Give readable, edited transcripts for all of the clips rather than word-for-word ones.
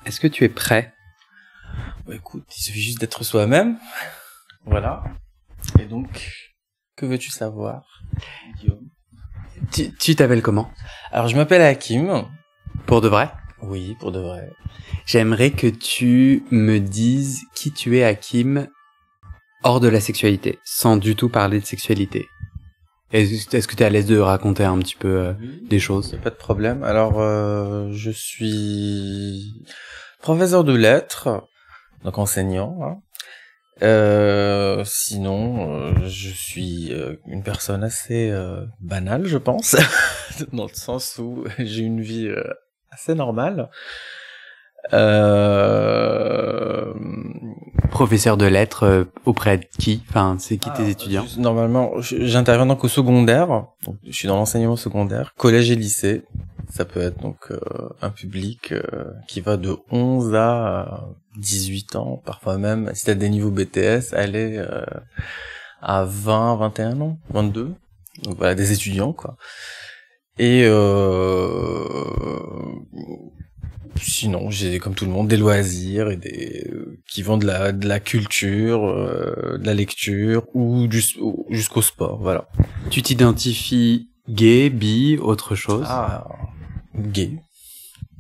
Est-ce que tu es prêt? Bah, écoute, il suffit juste d'être soi-même. Voilà. Et donc, que veux-tu savoir, Guillaume? Tu t'appelles comment? Alors, je m'appelle Hakim. Pour de vrai? Oui, pour de vrai. J'aimerais que tu me dises qui tu es, Hakim, hors de la sexualité, sans du tout parler de sexualité. Est-ce que tu es à l'aise de raconter un petit peu des choses? Pas de problème. Alors, je suis professeur de lettres, donc enseignant. Hein. Sinon, je suis une personne assez banale, je pense, dans le sens où j'ai une vie assez normale. Professeur de lettres auprès de qui? Enfin, c'est qui tes étudiants? Normalement, j'interviens donc au secondaire. Donc, je suis dans l'enseignement secondaire, collège et lycée. Ça peut être donc un public qui va de 11 à 18 ans, parfois même, si t'as des niveaux BTS, aller à 20, 21 ans, 22. Donc voilà, des étudiants, quoi. Et sinon, j'ai comme tout le monde des loisirs et des qui vont de la culture, de la lecture ou jusqu'au sport, voilà. Tu t'identifies gay, bi, autre chose? Ah, gay,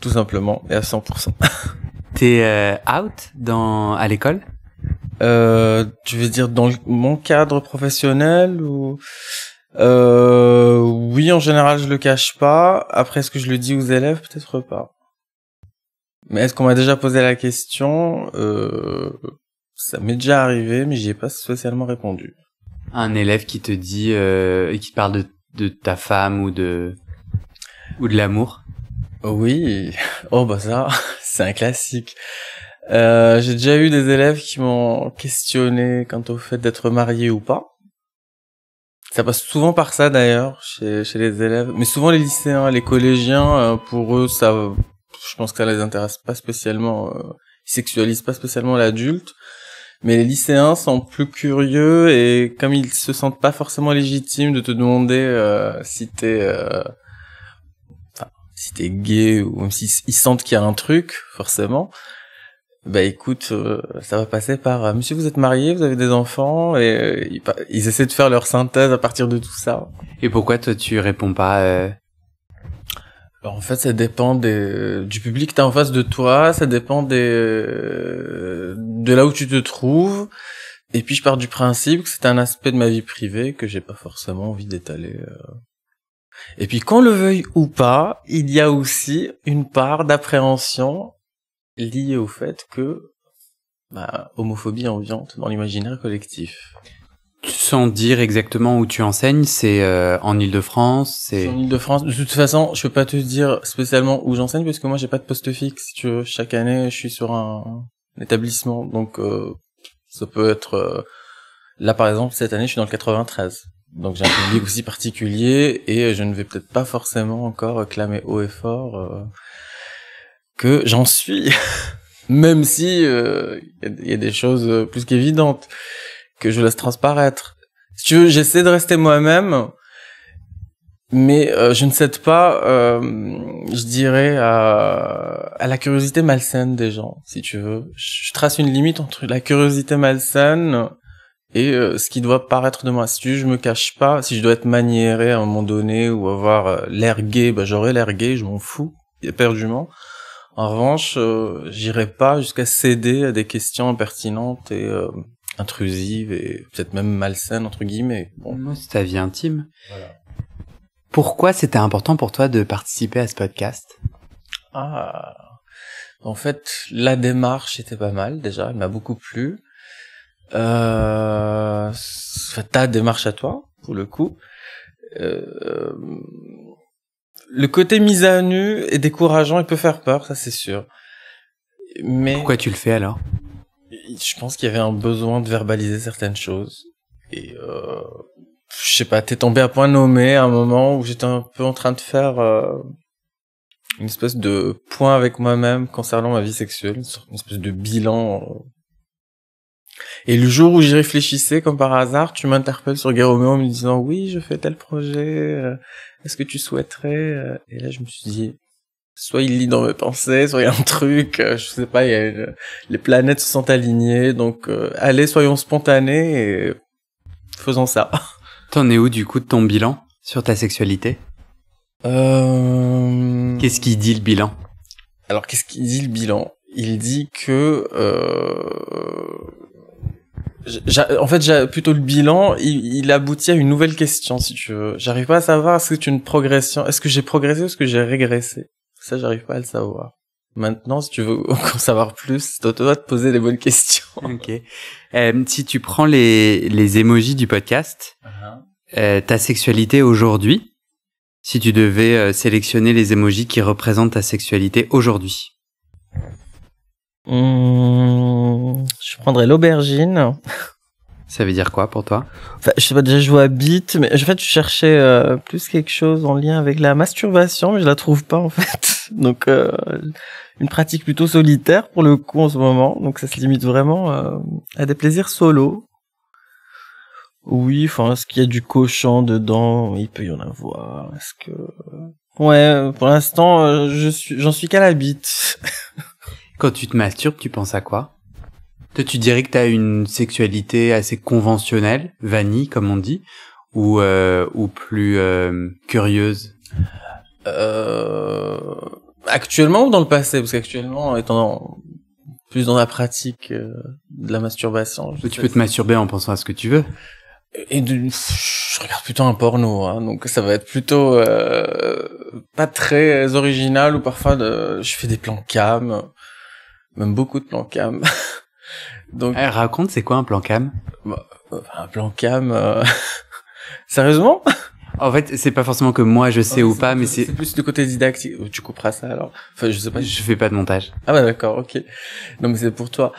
tout simplement et à 100%. T'es out à l'école? Tu veux dire dans mon cadre professionnel ou oui, en général, je le cache pas. Après, est-ce que je le dis aux élèves? Peut-être pas. Mais est-ce qu'on m'a déjà posé la question? Ça m'est déjà arrivé, mais j'y ai pas spécialement répondu. Un élève qui te dit, qui parle de ta femme ou de l'amour? Oui. Oh, bah ça, c'est un classique. J'ai déjà eu des élèves qui m'ont questionné quant au fait d'être marié ou pas. Ça passe souvent par ça d'ailleurs, chez les élèves. Mais souvent les lycéens, les collégiens, pour eux, ça, je pense que ça les intéresse pas spécialement, ils sexualisent pas spécialement l'adulte. Mais les lycéens sont plus curieux et comme ils se sentent pas forcément légitimes de te demander si t'es gay ou même s'ils sentent qu'il y a un truc, forcément. Bah écoute, ça va passer par monsieur, vous êtes marié, vous avez des enfants et ils essaient de faire leur synthèse à partir de tout ça. Et pourquoi toi tu réponds pas Alors en fait, ça dépend du public que t'as en face de toi, ça dépend de là où tu te trouves. Et puis je pars du principe que c'est un aspect de ma vie privée que j'ai pas forcément envie d'étaler. Et puis qu'on le veuille ou pas, il y a aussi une part d'appréhension liée au fait que homophobie ambiante dans l'imaginaire collectif. Sans dire exactement où tu enseignes, c'est en Île-de-France, C'est en Île-de-France. De toute façon, je peux pas te dire spécialement où j'enseigne parce que moi j'ai pas de poste fixe. Si tu veux, chaque année, je suis sur un établissement, donc ça peut être là par exemple cette année, je suis dans le 93. Donc j'ai un public aussi particulier et je ne vais peut-être pas forcément encore clamer haut et fort que j'en suis, même si y a des choses plus qu'évidentes que je laisse transparaître. Si tu veux, j'essaie de rester moi-même, mais je ne cède pas, je dirais, à la curiosité malsaine des gens, si tu veux. Je trace une limite entre la curiosité malsaine et ce qui doit paraître de moi. Si tu veux, je me cache pas. Si je dois être maniéré à un moment donné ou avoir l'air gay, j'aurai l'air gay, je m'en fous, éperdument. En revanche, j'irai pas jusqu'à céder à des questions impertinentes et intrusives et peut-être même malsaines entre guillemets. Bon. Moi, c'est ta vie intime. Voilà. Pourquoi c'était important pour toi de participer à ce podcast? En fait, la démarche était pas mal déjà, elle m'a beaucoup plu. Ta démarche à toi, pour le coup. Le côté mise à nu est décourageant, il peut faire peur, ça c'est sûr. Mais pourquoi tu le fais alors? Je pense qu'il y avait un besoin de verbaliser certaines choses. Et je sais pas, t'es tombé à point nommé à un moment où j'étais un peu en train de faire une espèce de point avec moi-même concernant ma vie sexuelle, une espèce de bilan. Et le jour où j'y réfléchissais, comme par hasard, tu m'interpelles sur Gay Romeo en me disant « Oui, je fais tel projet, est-ce que tu souhaiterais ?» Et là, je me suis dit soit il lit dans mes pensées, soit il y a un truc, je sais pas, les planètes se sont alignées, donc allez, soyons spontanés et faisons ça. T'en es où du coup de ton bilan sur ta sexualité? Qu'est-ce qu'il dit le bilan? Alors qu'est-ce qu'il dit le bilan? Il dit que en fait, plutôt le bilan, il aboutit à une nouvelle question, si tu veux. J'arrive pas à savoir est-ce que c'est une progression, est-ce que j'ai progressé ou est-ce que j'ai régressé. Ça, j'arrive pas à le savoir. Maintenant, si tu veux en savoir plus, c'est à toi de poser les bonnes questions. Ok. Si tu prends les emojis du podcast, ta sexualité aujourd'hui, si tu devais sélectionner les emojis qui représentent ta sexualité aujourd'hui. Je prendrais l'aubergine. Ça veut dire quoi pour toi? Enfin, je sais pas, déjà je vois bite, mais en fait je cherchais plus quelque chose en lien avec la masturbation, mais je la trouve pas en fait. Donc une pratique plutôt solitaire pour le coup en ce moment, donc ça se limite vraiment à des plaisirs solo. Oui, enfin, est-ce qu'il y a du cochon dedans? Il peut y en avoir. Est-ce que... Ouais, pour l'instant, j'en suis qu'à la bite. Quand tu te masturbes, tu penses à quoi? Toi, tu dirais que t'as une sexualité assez conventionnelle, vanille, comme on dit, ou plus curieuse? Actuellement ou dans le passé? Parce qu'actuellement, étant plus dans la pratique de la masturbation. Tu peux te masturber en pensant à ce que tu veux. Et je regarde plutôt un porno, hein, donc ça va être plutôt pas très original, ou parfois je fais des plans cam, même beaucoup de plans cam. Donc raconte, c'est quoi un plan cam? Un plan cam, sérieusement? En fait, c'est pas forcément que moi je sais ou pas, mais c'est plus du côté didactique. Tu couperas ça alors. Enfin, je sais pas. Je fais pas de montage. Ah bah d'accord, ok. Non mais c'est pour toi.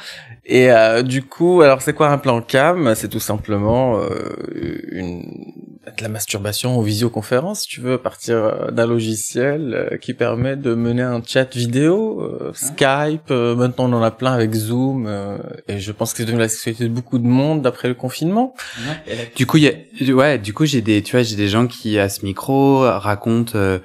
Et du coup, alors c'est quoi un plan cam? C'est tout simplement de la masturbation en visioconférence, si tu veux, à partir d'un logiciel qui permet de mener un chat vidéo, Skype, maintenant on en a plein avec Zoom, et je pense que c'est devenu la sexualité de beaucoup de monde d'après le confinement. Ouais. Du coup, j'ai des gens qui à ce micro racontent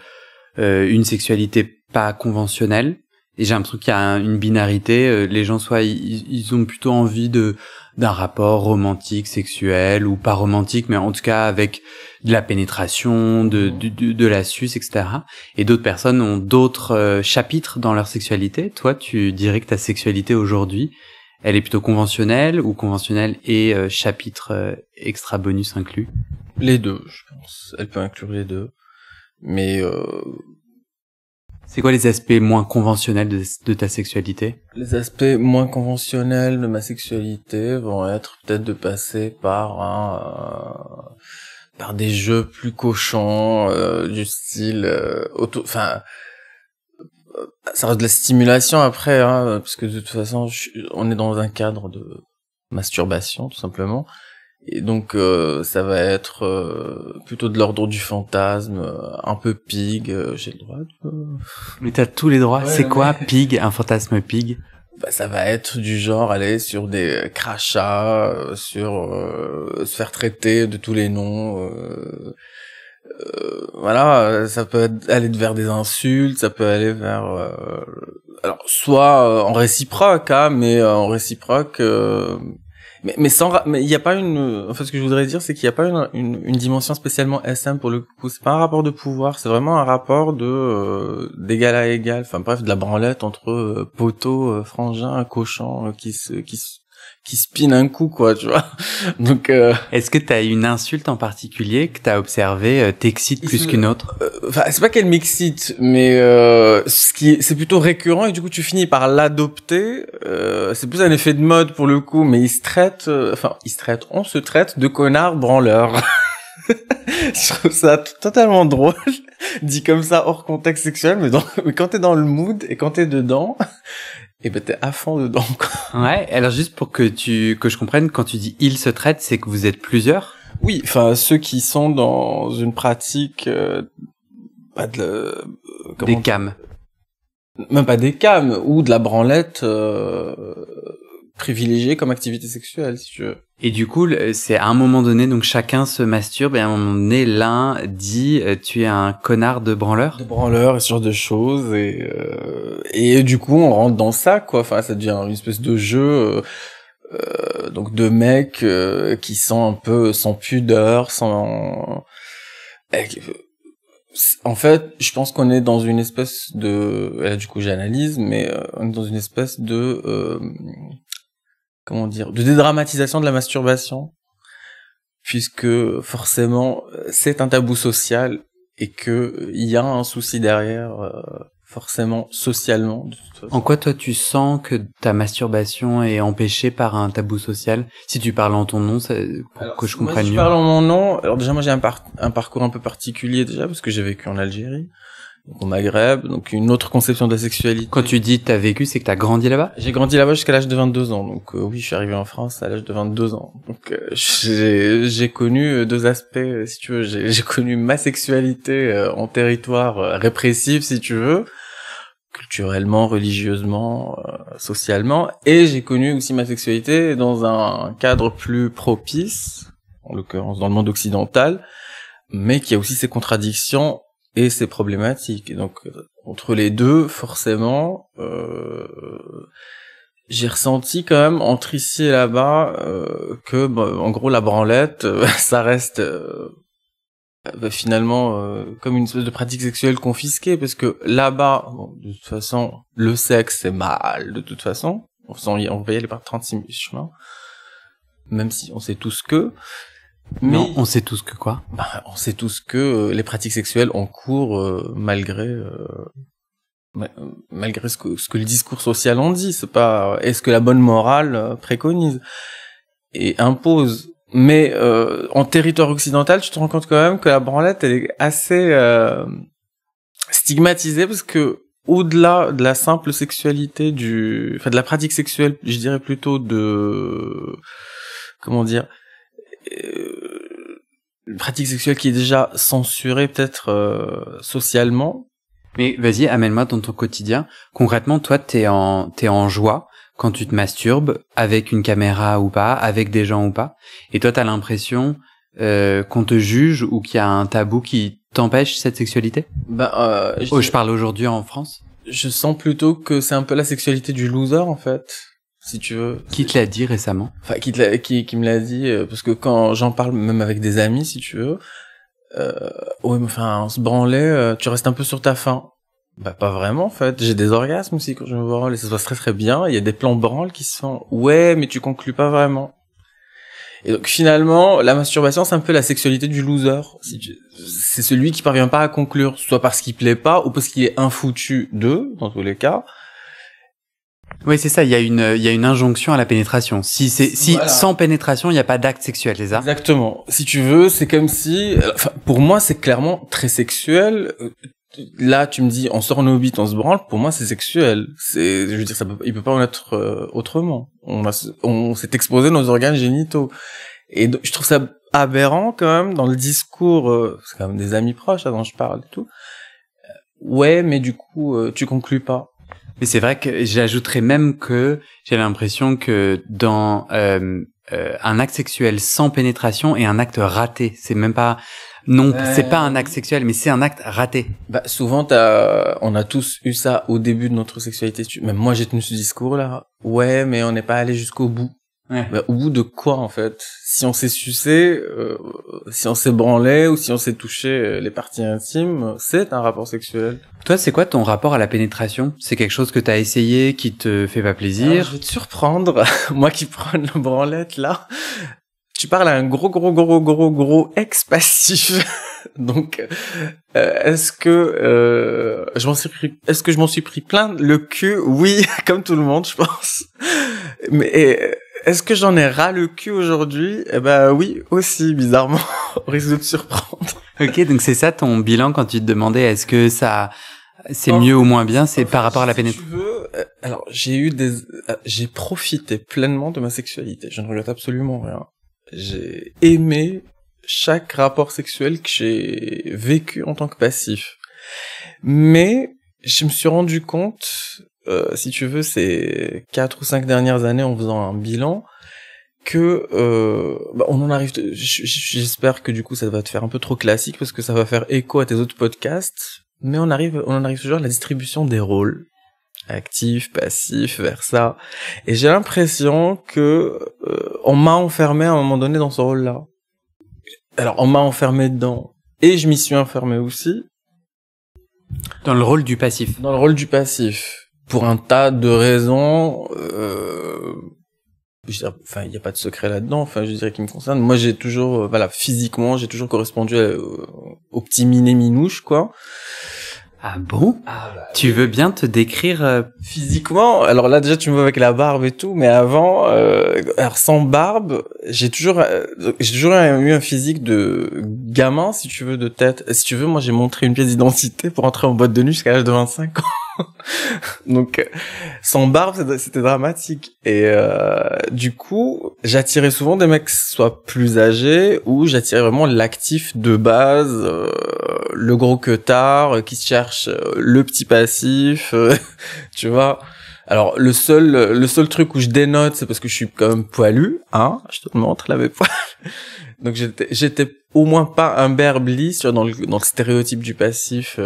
une sexualité pas conventionnelle. Et j'ai l'impression qu'il y a une binarité. Les gens, soit ils ont plutôt envie d'un rapport romantique, sexuel, ou pas romantique, mais en tout cas avec de la pénétration, de la suce, etc. Et d'autres personnes ont d'autres chapitres dans leur sexualité. Toi, tu dirais que ta sexualité aujourd'hui, elle est plutôt conventionnelle, ou conventionnelle et chapitre extra bonus inclus? Les deux, je pense. Elle peut inclure les deux. Mais c'est quoi les aspects moins conventionnels de ta sexualité? Les aspects moins conventionnels de ma sexualité vont être peut-être de passer par des jeux plus cochons, du style ça reste de la stimulation après, hein, parce que de toute façon on est dans un cadre de masturbation tout simplement. Et donc ça va être plutôt de l'ordre du fantasme, un peu pig, j'ai le droit de... Mais t'as tous les droits. Ouais, c'est quoi pig, un fantasme pig? Bah ça va être du genre aller sur des crachats, sur se faire traiter de tous les noms, voilà, ça peut aller vers des insultes, ça peut aller vers alors soit en réciproque, hein, mais en réciproque mais il y a pas en fait ce que je voudrais dire c'est qu'il y a pas une dimension spécialement SM pour le coup, c'est pas un rapport de pouvoir, c'est vraiment un rapport d'égal à égal, enfin bref, de la branlette entre poteau, frangin, cochon qui spin un coup, quoi, tu vois. Donc est-ce que t'as une insulte en particulier que t'as observé t'excite plus qu'une autre? Enfin, c'est pas qu'elle m'excite, mais c'est plutôt récurrent et du coup tu finis par l'adopter. C'est plus un effet de mode pour le coup, mais on se traite de connards branleurs. Je trouve ça totalement drôle, dit comme ça hors contexte sexuel, mais quand t'es dans le mood et quand t'es dedans. Et ben t'es à fond dedans, quoi. Ouais, alors juste pour que je comprenne, quand tu dis ils se traitent, c'est que vous êtes plusieurs? Oui, enfin ceux qui sont dans une pratique des cams. Même pas des cams, ou de la branlette privilégié comme activité sexuelle, si tu veux. Et du coup, c'est à un moment donné, donc chacun se masturbe et à un moment donné, l'un dit tu es un connard de branleur. De branleur et ce genre de choses et du coup on rentre dans ça quoi. Enfin ça devient une espèce de jeu donc de mecs qui sont un peu sans pudeur, sans. En fait, je pense qu'on est dans une espèce de. Là, du coup, j'analyse, mais on est dans une espèce de comment dire, de dédramatisation de la masturbation, puisque forcément c'est un tabou social et que il y a un souci derrière, forcément socialement. De toute façon. En quoi toi tu sens que ta masturbation est empêchée par un tabou social? Si tu parles en ton nom, pour que je comprenne mieux. Si je parle en mon nom, alors déjà moi j'ai un parcours un peu particulier déjà parce que j'ai vécu en Algérie. Donc au Maghreb, donc une autre conception de la sexualité. Quand tu dis t'as vécu, c'est que t'as grandi là-bas? J'ai grandi là-bas jusqu'à l'âge de 22 ans, donc oui, je suis arrivé en France à l'âge de 22 ans. Donc j'ai connu deux aspects, si tu veux. J'ai connu ma sexualité en territoire répressif, si tu veux, culturellement, religieusement, socialement, et j'ai connu aussi ma sexualité dans un cadre plus propice, en l'occurrence dans le monde occidental, mais qui a aussi ses contradictions et c'est problématique. Et donc entre les deux, forcément, j'ai ressenti quand même entre ici et là-bas que, en gros, la branlette, ça reste finalement comme une espèce de pratique sexuelle confisquée, parce que là-bas, de toute façon, le sexe c'est mal, de toute façon. On va y aller par 36 000 chemins, même si on sait tous que. Mais non, on sait tous que quoi? On sait tous que les pratiques sexuelles ont cours malgré ce que le discours social en dit. C'est pas est-ce que la bonne morale préconise et impose. Mais en territoire occidental, tu te rends compte quand même que la branlette elle est assez stigmatisée parce que au-delà de la simple sexualité de la pratique sexuelle, je dirais plutôt comment dire. Une pratique sexuelle qui est déjà censurée peut-être socialement. Mais vas-y, amène-moi dans ton quotidien. Concrètement, toi, t'es en joie quand tu te masturbes, avec une caméra ou pas, avec des gens ou pas. Et toi, t'as l'impression qu'on te juge ou qu'il y a un tabou qui t'empêche cette sexualité? Je parle aujourd'hui en France. Je sens plutôt que c'est un peu la sexualité du loser, en fait. Si tu veux. Qui te l'a dit récemment? Enfin, qui me l'a dit, parce que quand j'en parle même avec des amis, si tu veux, ouais, mais enfin, on se branlait, tu restes un peu sur ta faim. Pas vraiment, en fait. J'ai des orgasmes aussi quand je me branle, et ça se passe très très bien. Il y a des plans branle qui se font, ouais, mais tu conclus pas vraiment. Et donc, finalement, la masturbation, c'est un peu la sexualité du loser. C'est celui qui parvient pas à conclure, soit parce qu'il plaît pas, ou parce qu'il est infoutu dans tous les cas. Oui, c'est ça, il y a une injonction à la pénétration. Voilà. Sans pénétration, il n'y a pas d'acte sexuel, c'est ça? Exactement. Si tu veux, c'est comme si, pour moi, c'est clairement très sexuel. Là, tu me dis, on sort nos bites, on se branle, pour moi, c'est sexuel. Je veux dire, il peut pas en être autrement. On s'est exposé nos organes génitaux. Et je trouve ça aberrant, quand même, dans le discours, c'est quand même des amis proches, là, dont je parle et tout. Ouais, mais du coup, tu conclus pas. Mais c'est vrai que j'ajouterais même que j'ai l'impression que dans un acte sexuel sans pénétration est un acte raté. C'est même pas c'est pas un acte sexuel, mais c'est un acte raté. Souvent on a tous eu ça au début de notre sexualité. Même moi j'ai tenu ce discours là. Ouais, mais on n'est pas allé jusqu'au bout. Ouais. Au bout de quoi en fait? Si on s'est sucé, si on s'est branlé ou si on s'est touché les parties intimes, c'est un rapport sexuel. Toi, c'est quoi ton rapport à la pénétration? C'est quelque chose que t'as essayé qui te fait pas plaisir? Alors, je vais te surprendre, moi qui prends la branlette là. Tu parles à un gros ex-passif. Donc, est-ce que je m'en suis pris plein le cul? Oui, comme tout le monde, je pense. Mais est-ce que j'en ai ras le cul aujourd'hui? Oui, aussi, bizarrement. On risque de te surprendre. Ok, donc c'est ça ton bilan quand tu te demandais est-ce que c'est mieux ou moins bien, c'est par rapport à la pénétration. Si tu veux, alors j'ai profité pleinement de ma sexualité. Je ne regrette absolument rien. J'ai aimé chaque rapport sexuel que j'ai vécu en tant que passif. Mais je me suis rendu compte si tu veux, ces 4 ou 5 dernières années en faisant un bilan, que on en arrive. J'espère que du coup ça va te faire un peu trop classique parce que ça va faire écho à tes autres podcasts. Mais on en arrive toujours à la distribution des rôles, actif, passif, versa. Et j'ai l'impression que on m'a enfermé à un moment donné dans ce rôle-là. Alors on m'a enfermé dedans et je m'y suis enfermé aussi. Dans le rôle du passif. Dans le rôle du passif, pour un tas de raisons. Enfin, il n'y a pas de secret là-dedans. Enfin, je dirais qui me concerne. Moi, j'ai toujours, physiquement, j'ai toujours correspondu au petit minet minouche, quoi. Ah bon? Tu veux bien te décrire Physiquement? Alors là, déjà, tu me vois avec la barbe et tout, mais avant, alors sans barbe, j'ai toujours eu un physique de gamin, si tu veux, de tête. Si tu veux, moi, j'ai montré une pièce d'identité pour entrer en boîte de nuit jusqu'à l'âge de 25 ans. Donc, sans barbe, c'était dramatique. Et du coup, j'attirais souvent des mecs soit plus âgés, ou j'attirais vraiment l'actif de base, le gros queutard qui se cherche le petit passif, tu vois. Alors le seul truc où je dénote, c'est parce que je suis quand même poilu, hein. Je te montre là mes poils. Donc j'étais au moins pas un berbli dans le stéréotype du passif.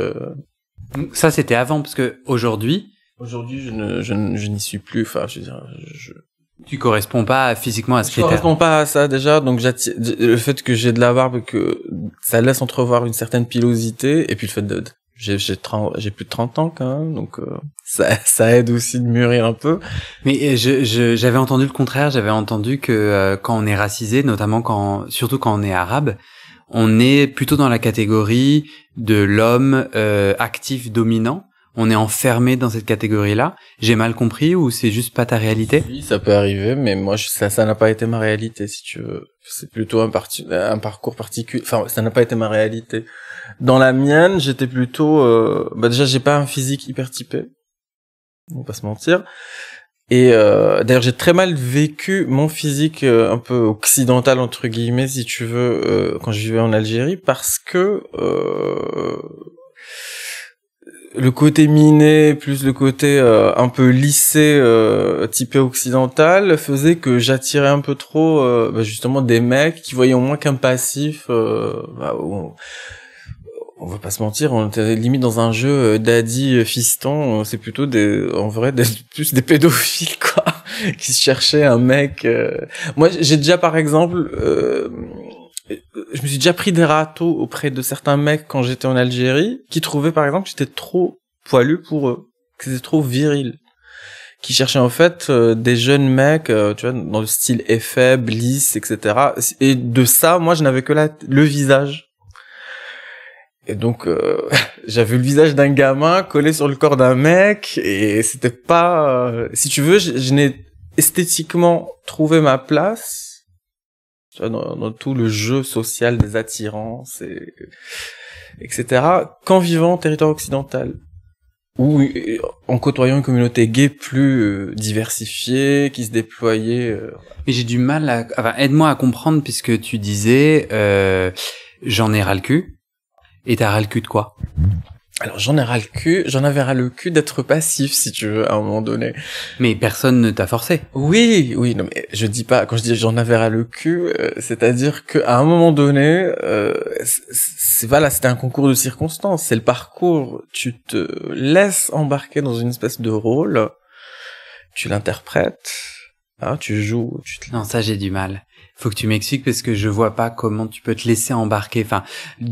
Ça, c'était avant, parce que aujourd'hui, je n'y suis plus. Enfin, je veux dire, tu corresponds pas physiquement à ce je critère. corresponds pas à ça déjà. Donc le fait que j'ai de la barbe, que ça laisse entrevoir une certaine pilosité, et puis le fait de j'ai plus de 30 ans quand même, donc ça aide aussi de mûrir un peu. Mais j'avais entendu le contraire. J'avais entendu que quand on est racisé, notamment surtout quand on est arabe, on est plutôt dans la catégorie de l'homme actif dominant. On est enfermé dans cette catégorie-là. J'ai mal compris ou c'est juste pas ta réalité? Oui, ça peut arriver, mais moi ça n'a pas été ma réalité, si tu veux. C'est plutôt un parcours particulier. Enfin, ça n'a pas été ma réalité. Dans la mienne, j'étais plutôt déjà j'ai pas un physique hyper typé. On va pas se mentir. Et d'ailleurs, j'ai très mal vécu mon physique un peu occidental entre guillemets, si tu veux, quand je vivais en Algérie, parce que le côté miné plus le côté un peu lissé typé occidental faisait que j'attirais un peu trop justement des mecs qui voyaient au moins qu'un passif. On va pas se mentir, on était limite dans un jeu daddy fiston, c'est plutôt plus des pédophiles quoi, qui se cherchaient un mec. Moi j'ai déjà par exemple je me suis déjà pris des râteaux auprès de certains mecs quand j'étais en Algérie, qui trouvaient par exemple que j'étais trop poilu pour eux, que c'était trop viril, qui cherchaient en fait des jeunes mecs, tu vois, dans le style faible, lisse, etc. Et de ça, moi, je n'avais que le visage. Et donc, j'avais le visage d'un gamin collé sur le corps d'un mec, et c'était pas... si tu veux, je n'ai esthétiquement trouvé ma place dans tout le jeu social des attirances, etc., qu'en vivant en territoire occidental. Ou en côtoyant une communauté gay plus diversifiée, qui se déployait... Mais j'ai du mal enfin, aide-moi à comprendre, puisque tu disais j'en ai ras le cul. Et t'as ras le cul de quoi? Alors j'en avais ras le cul d'être passif, si tu veux, à un moment donné. Mais personne ne t'a forcé. Oui, non mais je dis pas, quand je dis j'en avais ras le cul, c'est-à-dire que à un moment donné, c'était un concours de circonstances, c'est le parcours, tu te laisses embarquer dans une espèce de rôle, tu l'interprètes, hein, tu joues, Non, ça j'ai du mal. Faut que tu m'expliques parce que je vois pas comment tu peux te laisser embarquer. Enfin,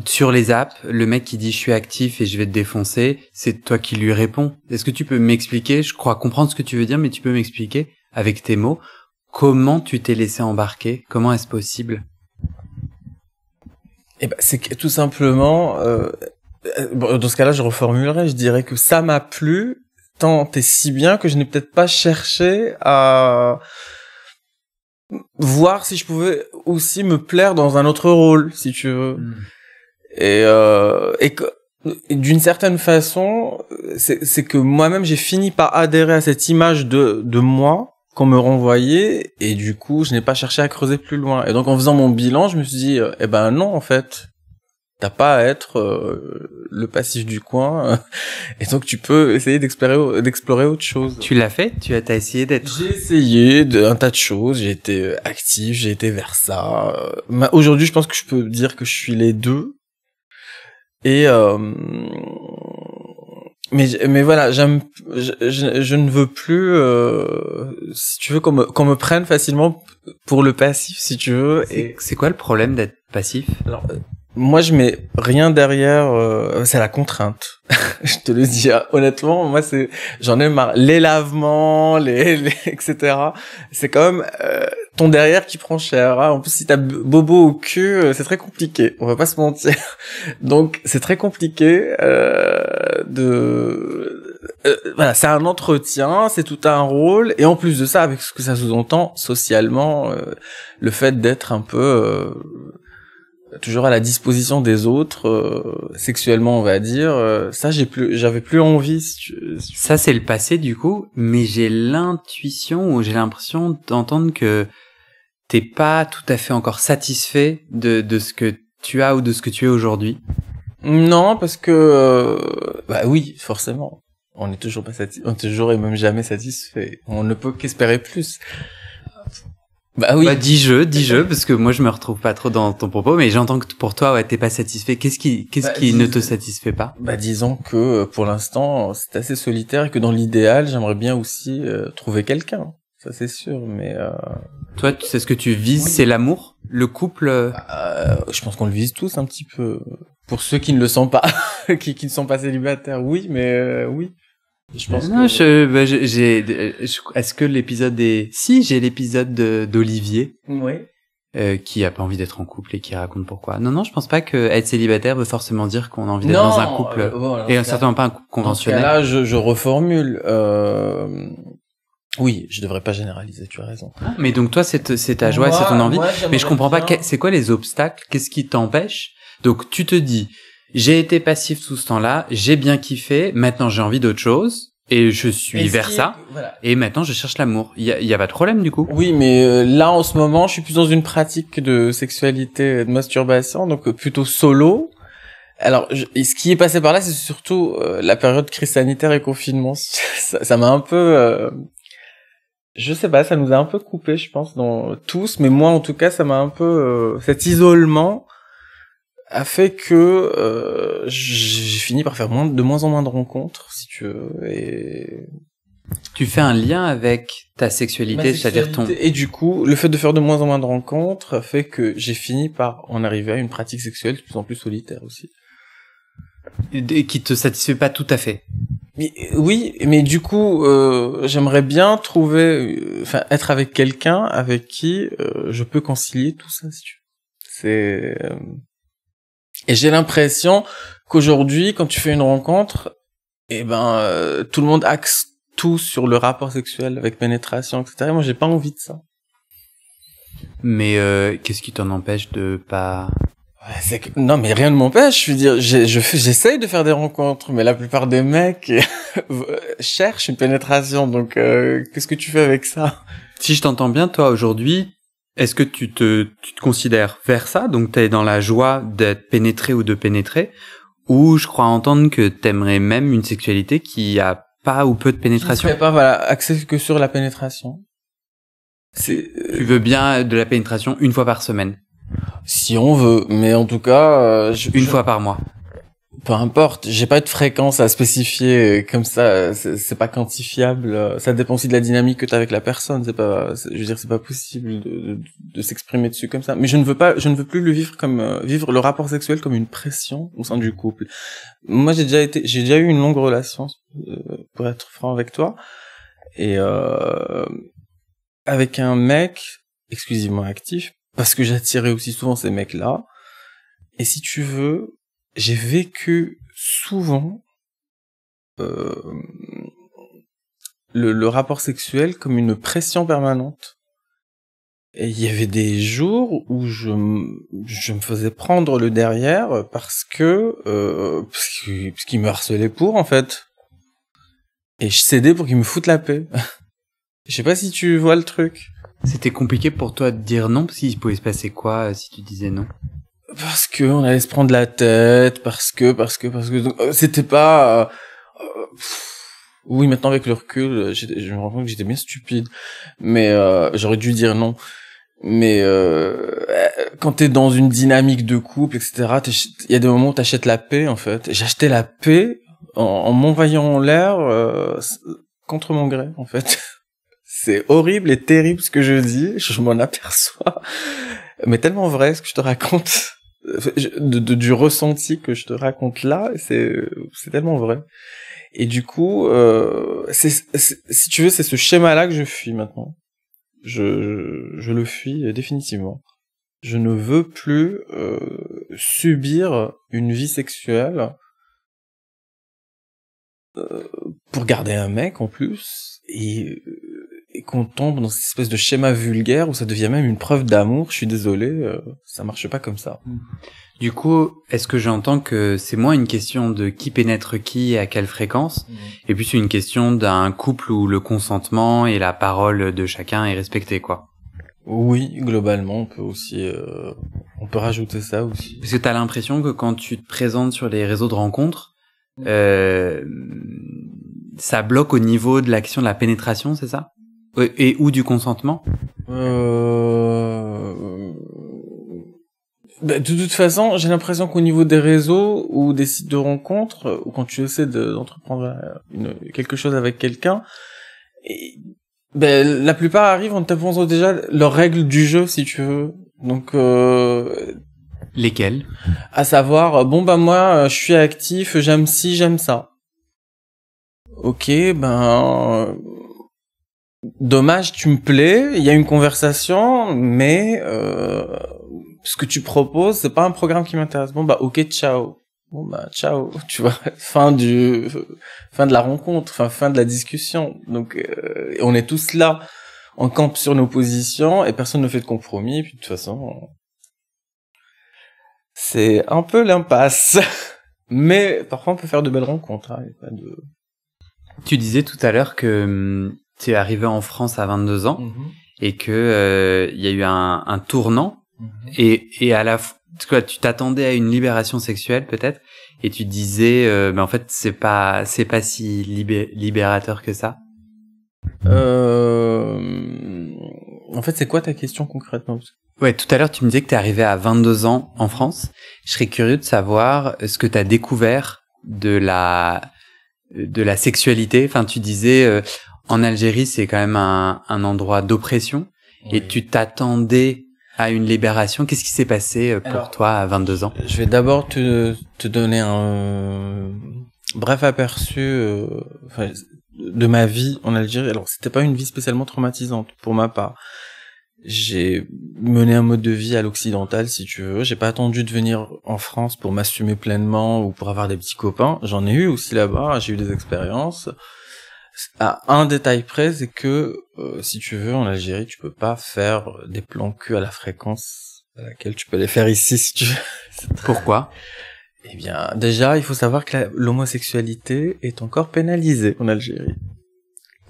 sur les apps, le mec qui dit je suis actif et je vais te défoncer, c'est toi qui lui réponds. Est-ce que tu peux m'expliquer? Je crois comprendre ce que tu veux dire, mais tu peux m'expliquer avec tes mots comment tu t'es laissé embarquer? Comment est-ce possible? Eh ben, c'est que tout simplement, dans ce cas-là, je reformulerai, je dirais que ça m'a plu tant et si bien que je n'ai peut-être pas cherché à voir si je pouvais aussi me plaire dans un autre rôle, si tu veux. Et d'une certaine façon, c'est que moi-même j'ai fini par adhérer à cette image de moi qu'on me renvoyait, et du coup je n'ai pas cherché à creuser plus loin. Et donc en faisant mon bilan, je me suis dit non en fait, T'as pas à être le passif du coin, et donc tu peux essayer d'explorer autre chose. Tu l'as fait? T'as essayé d'être... J'ai essayé un tas de choses, j'ai été actif, j'ai été vers ça. Aujourd'hui, je pense que je peux dire que je suis les deux. Et mais voilà, je ne veux plus, si tu veux, qu'on me prenne facilement pour le passif, si tu veux. C'est quoi le problème d'être passif? Alors, moi, je mets rien derrière, c'est la contrainte. Je te le dis, honnêtement, moi, j'en ai marre. Les lavements, etc. C'est quand même, ton derrière qui prend cher, hein. En plus, si t'as bobo au cul, c'est très compliqué. On va pas se mentir. Donc, c'est très compliqué, voilà, c'est un entretien, c'est tout un rôle, et en plus de ça, avec ce que ça sous-entend socialement, le fait d'être un peu, toujours à la disposition des autres, sexuellement on va dire, ça j'avais plus envie. Ça c'est le passé du coup, mais j'ai l'intuition ou j'ai l'impression d'entendre que t'es pas tout à fait encore satisfait de ce que tu as ou de ce que tu es aujourd'hui. Non, parce que bah oui, forcément. On est toujours pas on est toujours et même jamais satisfait. On ne peut qu'espérer plus. Bah oui. Bah, dis-je, parce que moi je me retrouve pas trop dans ton propos, mais j'entends que pour toi, ouais, t'es pas satisfait. Qu'est-ce qui ne te satisfait pas? Bah, disons que, pour l'instant, c'est assez solitaire et que dans l'idéal, j'aimerais bien aussi, trouver quelqu'un. Ça, c'est sûr, mais Toi, tu sais ce que tu vises, oui. C'est l'amour? Le couple? Je pense qu'on le vise tous un petit peu. Pour ceux qui ne le sont pas, qui ne sont pas célibataires, oui, mais oui. Je pense non, est-ce que l'épisode est... Si, j'ai l'épisode d'Olivier. Oui. Qui a pas envie d'être en couple et qui raconte pourquoi. Non, je pense pas que être célibataire veut forcément dire qu'on a envie d'être dans un couple. Voilà, et certainement pas un couple conventionnel. Là, je reformule. Oui, je devrais pas généraliser, tu as raison. Mais donc toi, c'est ta joie, c'est ton envie. Mais je comprends pas, c'est quoi les obstacles? Qu'est-ce qui t'empêche? Donc tu te dis, j'ai été passif tout ce temps-là, j'ai bien kiffé, maintenant j'ai envie d'autre chose, et je suis vers ça, voilà. Et maintenant je cherche l'amour. Il y a pas de problème du coup? Oui, mais là en ce moment, je suis plus dans une pratique de sexualité et de masturbation, donc plutôt solo. Alors, ce qui est passé par là, c'est surtout la période crise sanitaire et confinement. Ça m'a un peu... je sais pas, ça nous a un peu coupé, je pense, dans tous, mais moi en tout cas, ça m'a un peu... cet isolement a fait que j'ai fini par faire de moins en moins de rencontres, si tu veux, et... Tu fais un lien avec ta sexualité, c'est-à-dire ton... Et du coup, le fait de faire de moins en moins de rencontres a fait que j'ai fini par en arriver à une pratique sexuelle de plus en plus solitaire aussi. Et qui te satisfait pas tout à fait. Mais, oui, mais du coup, j'aimerais bien être avec quelqu'un avec qui je peux concilier tout ça, si tu veux. Et j'ai l'impression qu'aujourd'hui, quand tu fais une rencontre, tout le monde axe tout sur le rapport sexuel avec pénétration, etc. Et moi, j'ai pas envie de ça. Mais qu'est-ce qui t'en empêche de pas... Non, mais rien ne m'empêche. Je veux dire, j'essaye de faire des rencontres, mais la plupart des mecs cherchent une pénétration. Donc, qu'est-ce que tu fais avec ça? Si je t'entends bien, toi, aujourd'hui, est-ce que tu te considères vers ça? Donc, t'es dans la joie d'être pénétré ou de pénétrer? Ou je crois entendre que t'aimerais même une sexualité qui a pas ou peu de pénétration? Je ne pas, axé que sur la pénétration. Tu veux bien de la pénétration une fois par semaine? Si on veut, mais en tout cas... une fois par mois. Peu importe, j'ai pas de fréquence à spécifier comme ça, c'est pas quantifiable, ça dépend aussi de la dynamique que t'as avec la personne, je veux dire, c'est pas possible de s'exprimer dessus comme ça. Mais je ne veux plus le vivre vivre le rapport sexuel comme une pression au sein du couple. Moi, j'ai déjà eu une longue relation, pour être franc avec toi, et avec un mec exclusivement actif, parce que j'attirais aussi souvent ces mecs-là. Et si tu veux, j'ai vécu souvent le rapport sexuel comme une pression permanente. Et il y avait des jours où je me faisais prendre le derrière parce qu'il me harcelait en fait. Et je cédais pour qu'il me foute la paix. Je sais pas si tu vois le truc. C'était compliqué pour toi de dire non, parce qu'il pouvait se passer quoi si tu disais non? Parce que on allait se prendre la tête, parce que donc, c'était pas oui, maintenant avec le recul, je me rends compte que j'étais bien stupide, mais j'aurais dû dire non. Mais quand t'es dans une dynamique de couple, etc., il y a des moments où t'achètes la paix, en fait. J'achetais la paix en m'envoyant en l'air contre mon gré, en fait. C'est horrible et terrible ce que je dis, je m'en aperçois, mais tellement vrai ce que je te raconte, du ressenti que je te raconte là, c'est tellement vrai. Et du coup, si tu veux, c'est ce schéma-là que je fuis maintenant. Je le fuis définitivement. Je ne veux plus subir une vie sexuelle pour garder un mec en plus et qu'on tombe dans cette espèce de schéma vulgaire où ça devient même une preuve d'amour. Je suis désolé, ça marche pas comme ça. Du coup, est-ce que j'entends que c'est moins une question de qui pénètre qui et à quelle fréquence, et plus une question d'un couple où le consentement et la parole de chacun est respecté, quoi? Oui, globalement, on peut aussi, on peut rajouter ça aussi. Parce que t'as l'impression que quand tu te présentes sur les réseaux de rencontres, ça bloque au niveau de la question de la pénétration, c'est ça? Et ou du consentement? De toute façon, j'ai l'impression qu'au niveau des réseaux ou des sites de rencontres, ou quand tu essaies d'entreprendre quelque chose avec quelqu'un, la plupart arrivent en t'imposant déjà leurs règles du jeu, si tu veux. Donc, lesquelles? À savoir, moi, je suis actif, j'aime ci, j'aime ça. Ok, dommage, tu me plais, il y a une conversation, mais ce que tu proposes, c'est pas un programme qui m'intéresse. Ok, ciao. Ciao, tu vois, fin de la rencontre, fin de la discussion. Donc on est tous là, on campe sur nos positions et personne ne fait de compromis, puis de toute façon c'est un peu l'impasse. Mais parfois on peut faire de belles rencontres, hein, y a pas de... Tu disais tout à l'heure que tu es arrivé en France à 22 ans et que il y a eu un tournant et à la tu t'attendais à une libération sexuelle peut-être et tu disais en fait c'est pas si libérateur que ça. En fait, c'est quoi ta question concrètement? Ouais, tout à l'heure tu me disais que t'es arrivé à 22 ans en France. Je serais curieux de savoir ce que t'as découvert de la sexualité. Enfin, tu disais en Algérie, c'est quand même un endroit d'oppression et tu t'attendais à une libération. Qu'est-ce qui s'est passé pour toi à 22 ans? Je vais d'abord te donner un bref aperçu de ma vie en Algérie. Alors, c'était pas une vie spécialement traumatisante pour ma part. J'ai mené un mode de vie à l'occidental, si tu veux. J'ai pas attendu de venir en France pour m'assumer pleinement ou pour avoir des petits copains. J'en ai eu aussi là-bas, j'ai eu des expériences. À un détail près, c'est que, si tu veux, en Algérie, tu peux pas faire des plans cul à la fréquence à laquelle tu peux les faire ici, si tu veux. Pourquoi? Eh bien, déjà, il faut savoir que l'homosexualité est encore pénalisée en Algérie.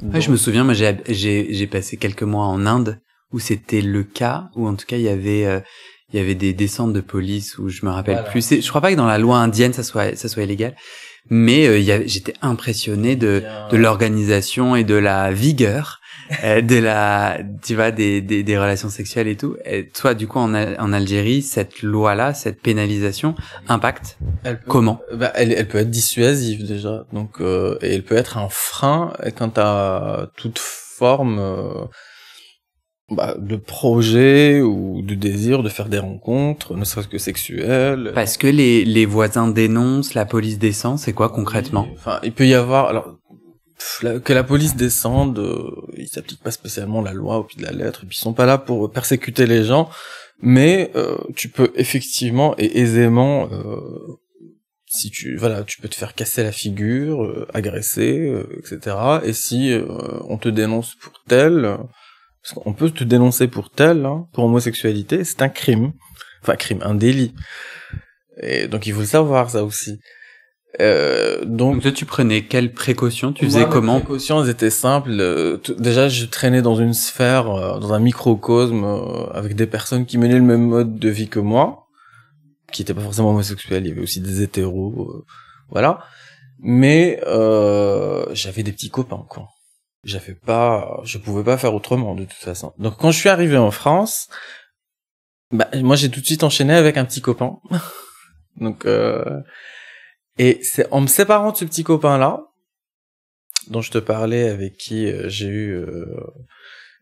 Donc... Ouais, je me souviens, moi, j'ai passé quelques mois en Inde où c'était le cas, où en tout cas il y avait des descentes de police où je me rappelle plus. Je crois pas que dans la loi indienne ça soit illégal, mais j'étais impressionné de l'organisation et de la vigueur tu vois, des relations sexuelles et tout. Et toi, du coup, en Algérie, cette loi-là, cette pénalisation impacte comment? Elle peut être dissuasive déjà, donc et elle peut être un frein quant à toute forme de projet ou de désir de faire des rencontres, ne serait-ce que sexuelles. Parce que les voisins dénoncent, la police descend, c'est quoi concrètement? Enfin, il peut y avoir, alors, que la police descende, ils s'appliquent pas spécialement la loi au pied de la lettre, et puis ils sont pas là pour persécuter les gens, mais tu peux effectivement et aisément, si tu peux te faire casser la figure, agresser, etc. Et si on te dénonce pour tel... Parce qu'on peut te dénoncer pour pour homosexualité, c'est un crime. Enfin, un délit. Et donc, il faut le savoir, ça aussi. Donc toi, tu prenais quelles précautions? Tu faisais comment? Les précautions, elles étaient simples. Déjà, je traînais dans une sphère, dans un microcosme, avec des personnes qui menaient le même mode de vie que moi. qui étaient pas forcément homosexuels, il y avait aussi des hétéros, voilà. Mais j'avais des petits copains, quoi. Je pouvais pas faire autrement de toute façon. Donc quand je suis arrivé en France, bah moi j'ai tout de suite enchaîné avec un petit copain. Donc et c'est en me séparant de ce petit copain-là, dont je te parlais, avec qui j'ai eu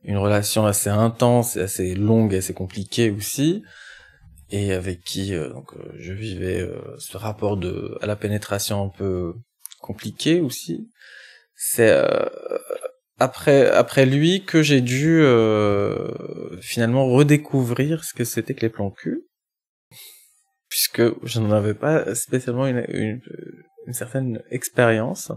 une relation assez intense et assez longue et assez compliquée aussi, et avec qui je vivais ce rapport à la pénétration un peu compliqué aussi. C'est après lui que j'ai dû finalement redécouvrir ce que c'était que les plans cul, puisque je n'en avais pas spécialement une certaine expérience.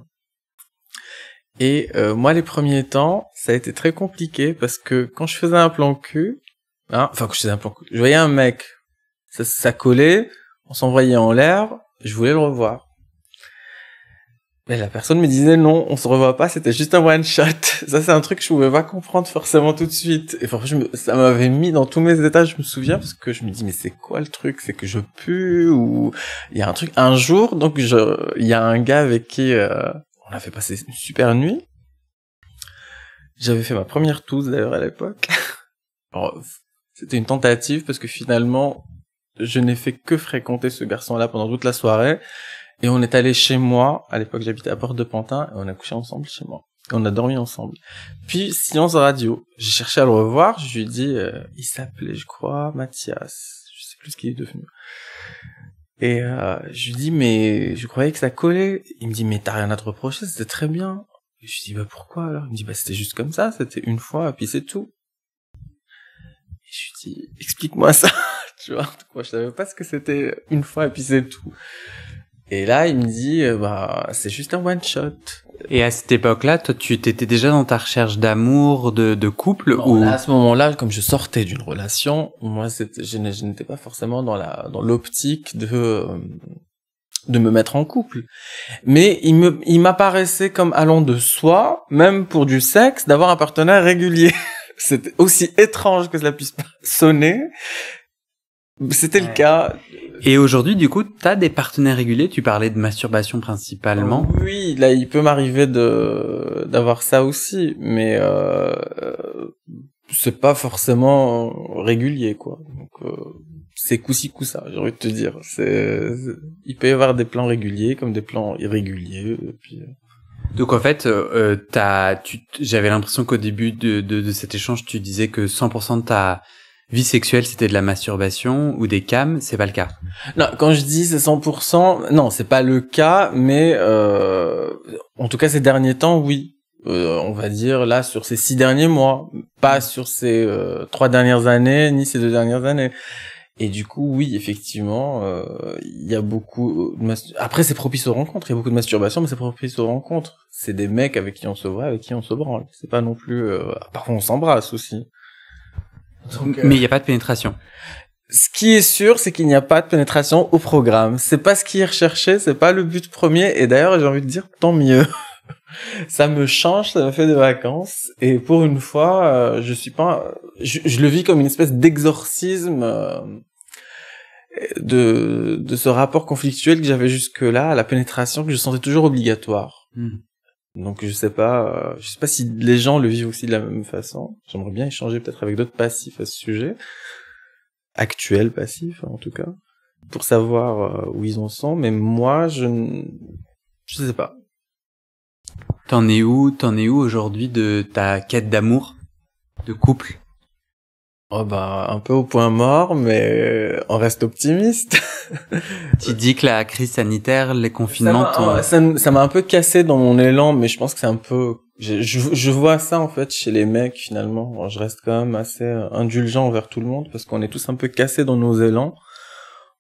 Et moi, les premiers temps, ça a été très compliqué, parce que quand je faisais un plan cul, je voyais un mec, ça collait, on s'envoyait en l'air, je voulais le revoir. Mais la personne me disait non, on se revoit pas, c'était juste un one shot. Ça, c'est un truc que je pouvais pas comprendre forcément tout de suite. Et franchement, ça m'avait mis dans tous mes états, je me souviens, parce que je me dis, mais c'est quoi le truc? C'est que je pue, ou il y a un truc. Un jour, donc il y a un gars avec qui on a fait passer une super nuit. J'avais fait ma première tousse d'ailleurs à l'époque. Alors, c'était une tentative, parce que finalement, je n'ai fait que fréquenter ce garçon-là pendant toute la soirée. Et on est allé chez moi, à l'époque j'habitais à Porte-de-Pantin, et on a couché ensemble chez moi. Et on a dormi ensemble. Puis, silence radio. J'ai cherché à le revoir, je lui ai dit, il s'appelait, je crois, Mathias. Je sais plus ce qu'il est devenu. Et je lui dis, mais je croyais que ça collait. Il me dit, mais t'as rien à te reprocher, c'était très bien. Et je lui dis, bah pourquoi alors? Il me dit, bah c'était juste comme ça, c'était une fois, et puis c'est tout. Et je lui dis, explique-moi ça. Tu vois, moi je savais pas ce que c'était une fois, et puis c'est tout. Et là, il me dit, c'est juste un one shot. Et à cette époque-là, toi, tu t'étais déjà dans ta recherche d'amour, de couple, non, ou là, à ce moment-là, comme je sortais d'une relation, moi, je n'étais pas forcément dans l'optique de me mettre en couple. Mais il m'apparaissait comme allant de soi, même pour du sexe, d'avoir un partenaire régulier. C'était aussi étrange que cela puisse sonner. C'était le cas. Et aujourd'hui, du coup, t'as des partenaires réguliers. Tu parlais de masturbation principalement. Oui, là, il peut m'arriver d'avoir ça aussi, mais c'est pas forcément régulier, quoi. Donc c'est coup-ci coup-ça, j'ai envie de te dire. Il peut y avoir des plans réguliers comme des plans irréguliers. Et puis, Donc en fait, j'avais l'impression qu'au début de cet échange, tu disais que 100% de ta vie sexuelle, c'était de la masturbation ou des cams, c'est pas le cas. Non, quand je dis c'est 100%, non, c'est pas le cas, mais en tout cas ces derniers temps, oui. On va dire là sur ces 6 derniers mois, pas sur ces 3 dernières années, ni ces 2 dernières années. Et du coup, oui, effectivement, il y a beaucoup après c'est propice aux rencontres, il y a beaucoup de masturbation, mais c'est propice aux rencontres. C'est des mecs avec qui on se voit, avec qui on se branle. C'est pas non plus parfois on s'embrasse aussi. Donc, mais il n'y a pas de pénétration. Ce qui est sûr, c'est qu'il n'y a pas de pénétration au programme. C'est pas ce qui est recherché, c'est pas le but premier. Et d'ailleurs, j'ai envie de dire, tant mieux. Ça me change, ça me fait des vacances. Et pour une fois, je le vis comme une espèce d'exorcisme de ce rapport conflictuel que j'avais jusque-là à la pénétration que je sentais toujours obligatoire. Donc je sais pas si les gens le vivent aussi de la même façon. J'aimerais bien échanger peut-être avec d'autres passifs à ce sujet, actuels passifs en tout cas, pour savoir où ils en sont. Mais moi, je sais pas. T'en es où aujourd'hui de ta quête d'amour, de couple? Oh un peu au point mort, mais on reste optimiste. Tu dis que la crise sanitaire, les confinements... Ça m'a un peu cassé dans mon élan, mais je pense que c'est un peu... Je vois ça en fait chez les mecs finalement. Alors, je reste quand même assez indulgent envers tout le monde, parce qu'on est tous un peu cassés dans nos élans.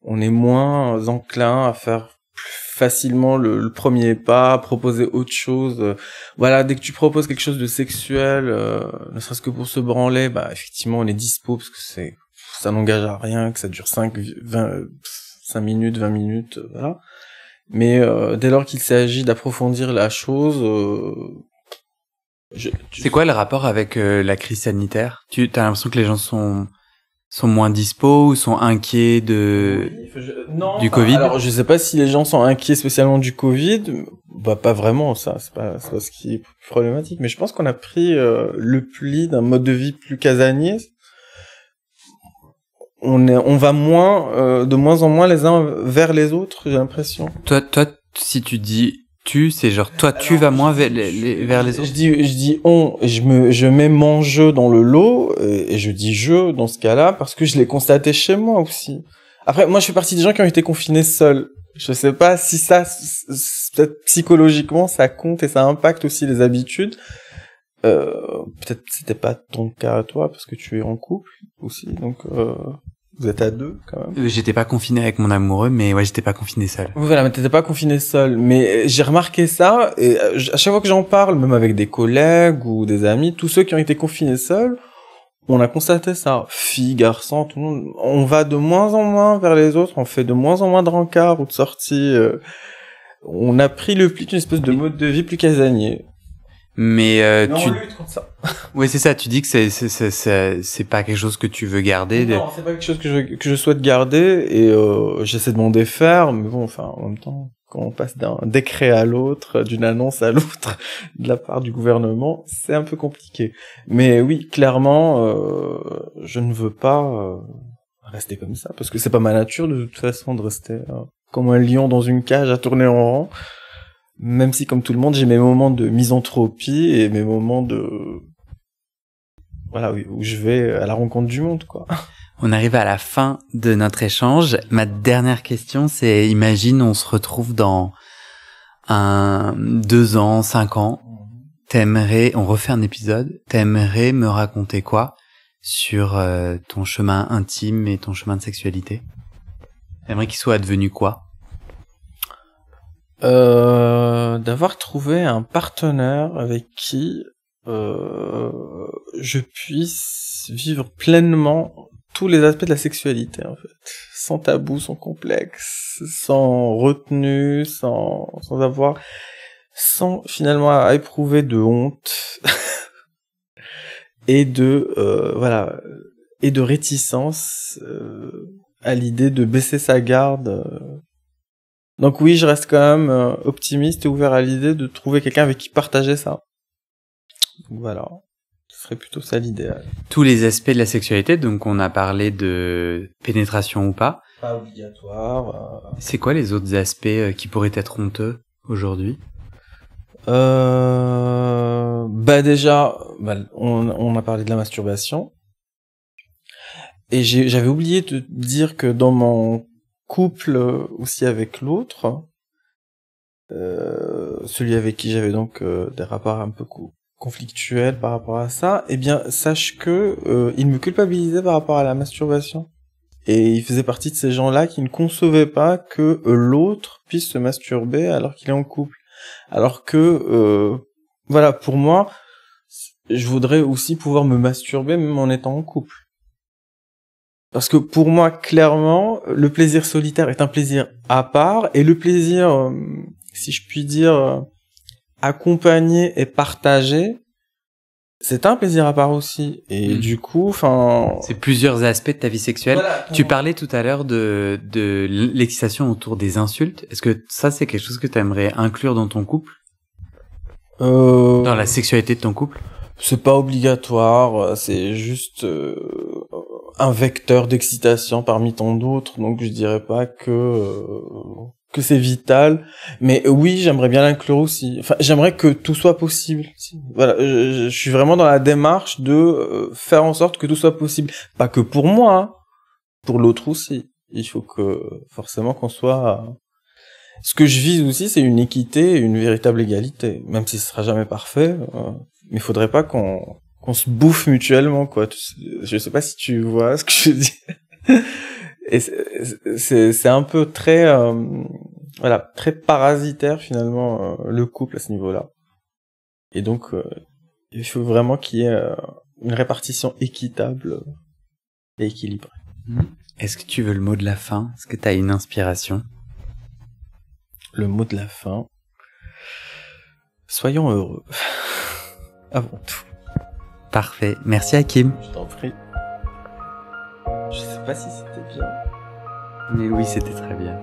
On est moins enclin à faire plus facilement le premier pas, à proposer autre chose. Voilà, dès que tu proposes quelque chose de sexuel, ne serait-ce que pour se branler, effectivement on est dispo, parce que ça n'engage à rien, que ça dure 5 minutes, 20 minutes, voilà. Mais dès lors qu'il s'agit d'approfondir la chose, c'est quoi le rapport avec la crise sanitaire? T'as l'impression que les gens sont sont moins dispo ou sont inquiets du Covid? Alors, je sais pas si les gens sont inquiets spécialement du Covid. Bah, pas vraiment, ça. C'est pas ce qui est problématique. Mais je pense qu'on a pris le pli d'un mode de vie plus casanier. On va de moins en moins les uns vers les autres, j'ai l'impression. Toi, si tu dis c'est genre toi, tu vas moins vers les autres. Je dis on, je mets mon jeu dans le lot, et je dis je dans ce cas-là parce que je l'ai constaté chez moi aussi. Après, moi, je fais partie des gens qui ont été confinés seuls. Je sais pas si ça, peut-être psychologiquement, ça compte et ça impacte aussi les habitudes. Peut-être c'était pas ton cas à toi parce que tu es en couple aussi, donc vous êtes à deux quand même. J'étais pas confiné avec mon amoureux, mais ouais, j'étais pas confiné seul. Voilà, mais t'étais pas confiné seul. Mais j'ai remarqué ça, et à chaque fois que j'en parle, même avec des collègues ou des amis, tous ceux qui ont été confinés seuls, on a constaté ça. Filles, garçons, tout le monde, on va de moins en moins vers les autres, on fait de moins en moins de rencarts ou de sorties. On a pris le pli d'une espèce de mode de vie plus casanier. Mais on lutte contre ça. Oui, c'est ça. Tu dis que c'est pas quelque chose que tu veux garder. Non, c'est pas quelque chose que je souhaite garder, et j'essaie de m'en défaire. Mais bon, enfin, en même temps, quand on passe d'un décret à l'autre, d'une annonce à l'autre, de la part du gouvernement, c'est un peu compliqué. Mais oui, clairement, je ne veux pas rester comme ça, parce que c'est pas ma nature de toute façon de rester comme un lion dans une cage à tourner en rond. Même si, comme tout le monde, j'ai mes moments de misanthropie et mes moments de... Voilà, où je vais à la rencontre du monde, quoi. On arrive à la fin de notre échange. Ma dernière question, c'est, imagine, on se retrouve dans 2 ans, 5 ans. On refait un épisode. T'aimerais me raconter quoi sur ton chemin intime et ton chemin de sexualité? T'aimerais qu'il soit advenu quoi? D'avoir trouvé un partenaire avec qui je puisse vivre pleinement tous les aspects de la sexualité, en fait, sans tabou, sans complexe, sans retenue, sans finalement à éprouver de honte et de réticence à l'idée de baisser sa garde. Donc oui, je reste quand même optimiste et ouvert à l'idée de trouver quelqu'un avec qui partager ça. Donc voilà, ce serait plutôt ça l'idéal. Tous les aspects de la sexualité, donc on a parlé de pénétration ou pas. Pas obligatoire. C'est quoi les autres aspects qui pourraient être honteux aujourd'hui? Déjà, on a parlé de la masturbation. Et j'avais oublié de dire que dans mon couple aussi avec l'autre, celui avec qui j'avais donc des rapports un peu conflictuels par rapport à ça, eh bien sache que il me culpabilisait par rapport à la masturbation, et il faisait partie de ces gens-là qui ne concevaient pas que l'autre puisse se masturber alors qu'il est en couple, alors que voilà, pour moi, je voudrais aussi pouvoir me masturber même en étant en couple. Parce que pour moi, clairement, le plaisir solitaire est un plaisir à part, et le plaisir, si je puis dire, accompagné et partagé, c'est un plaisir à part aussi. Et du coup, enfin... C'est plusieurs aspects de ta vie sexuelle. Voilà, tu parlais tout à l'heure de l'excitation autour des insultes. Est-ce que ça, c'est quelque chose que tu aimerais inclure dans ton couple? Dans la sexualité de ton couple? C'est pas obligatoire, c'est juste... un vecteur d'excitation parmi tant d'autres, donc je dirais pas que c'est vital, mais oui, j'aimerais bien l'inclure aussi. Enfin, j'aimerais que tout soit possible. Voilà, je suis vraiment dans la démarche de faire en sorte que tout soit possible, pas que pour moi, hein, pour l'autre aussi. Il faut que forcément qu'on soit... Ce que je vise aussi, c'est une équité et une véritable égalité, même si ce sera jamais parfait, mais il faudrait pas qu'on se bouffe mutuellement, quoi. Je sais pas si tu vois ce que je dis. Et c'est un peu très, très parasitaire, finalement, le couple à ce niveau-là. Et donc, il faut vraiment qu'il y ait une répartition équitable et équilibrée. Est-ce que tu veux le mot de la fin? Est-ce que tu as une inspiration? Le mot de la fin. Soyons heureux. Avant tout. Parfait. Merci Hakim. Je t'en prie. sais pas si c'était bien. Mais oui, c'était très bien.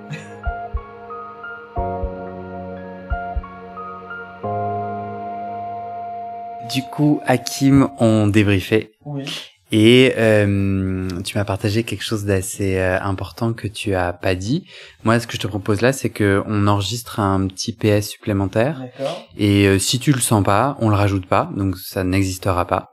Du coup, Hakim, on débriefait. Oui. Et tu m'as partagé quelque chose d'assez important que tu as pas dit. Moi, ce que je te propose là, c'est que on enregistre un petit PS supplémentaire. D'accord. Et si tu le sens pas, on le rajoute pas, donc ça n'existera pas.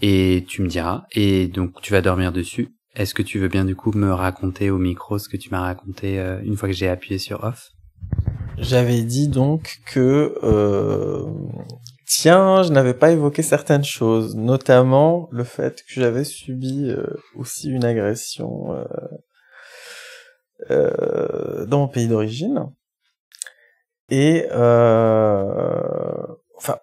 Et tu me diras. Et donc tu vas dormir dessus. Est-ce que tu veux bien du coup me raconter au micro ce que tu m'as raconté une fois que j'ai appuyé sur off? J'avais dit donc que tiens, je n'avais pas évoqué certaines choses, notamment le fait que j'avais subi aussi une agression dans mon pays d'origine. Et enfin,